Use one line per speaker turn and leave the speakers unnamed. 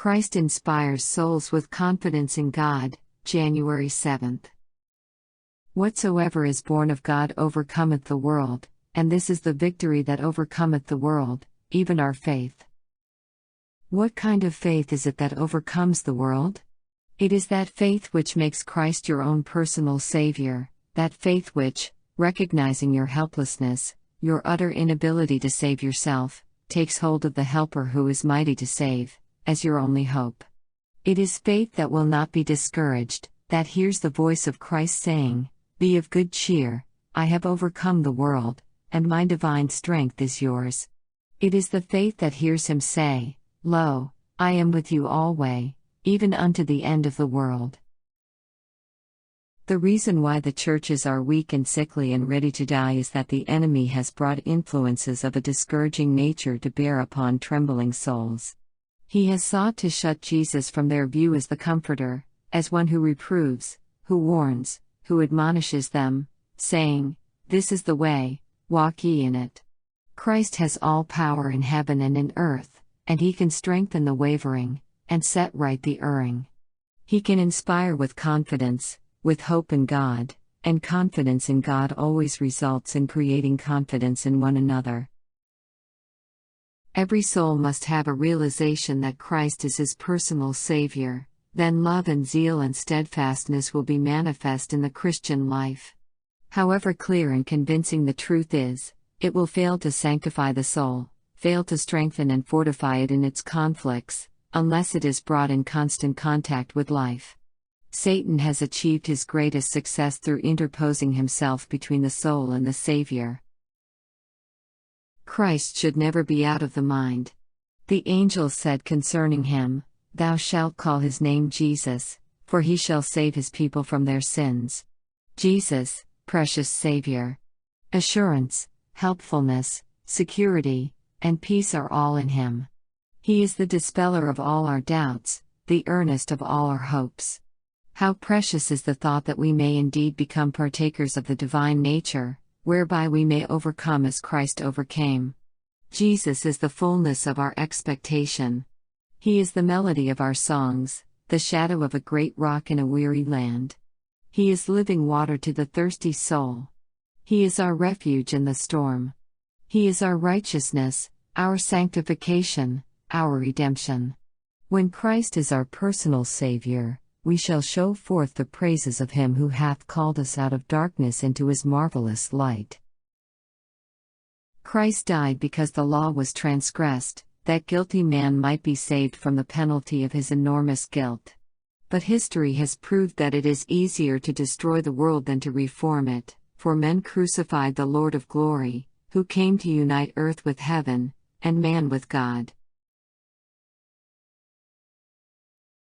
Christ inspires souls with confidence in God, January 7th. Whatsoever is born of God overcometh the world, and this is the victory that overcometh the world, even our faith. What kind of faith is it that overcomes the world? It is that faith which makes Christ your own personal Savior, that faith which, recognizing your helplessness, your utter inability to save yourself, takes hold of the Helper who is mighty to save, as your only hope. It is faith that will not be discouraged, that hears the voice of Christ saying, "Be of good cheer, I have overcome the world, and my divine strength is yours." It is the faith that hears him say, "Lo, I am with you alway, even unto the end of the world." The reason why the churches are weak and sickly and ready to die is that the enemy has brought influences of a discouraging nature to bear upon trembling souls. He has sought to shut Jesus from their view as the Comforter, as one who reproves, who warns, who admonishes them, saying, "This is the way, walk ye in it." Christ has all power in heaven and in earth, and he can strengthen the wavering, and set right the erring. He can inspire with confidence, with hope in God, and confidence in God always results in creating confidence in one another. Every soul must have a realization that Christ is his personal Savior, then love and zeal and steadfastness will be manifest in the Christian life. However clear and convincing the truth is, it will fail to sanctify the soul, fail to strengthen and fortify it in its conflicts, unless it is brought in constant contact with life. Satan has achieved his greatest success through interposing himself between the soul and the Savior. Christ should never be out of the mind. The angels said concerning him, "Thou shalt call his name Jesus, for he shall save his people from their sins." Jesus, precious Savior. Assurance, helpfulness, security, and peace are all in him. He is the dispeller of all our doubts, the earnest of all our hopes. How precious is the thought that we may indeed become partakers of the divine nature, whereby we may overcome as Christ overcame. Jesus is the fullness of our expectation. He is the melody of our songs, the shadow of a great rock in a weary land. He is living water to the thirsty soul. He is our refuge in the storm. He is our righteousness, our sanctification, our redemption. When Christ is our personal Savior, we shall show forth the praises of him who hath called us out of darkness into his marvelous light. Christ died because the law was transgressed, that guilty man might be saved from the penalty of his enormous guilt. But history has proved that it is easier to destroy the world than to reform it, for men crucified the Lord of glory, who came to unite earth with heaven, and man with God.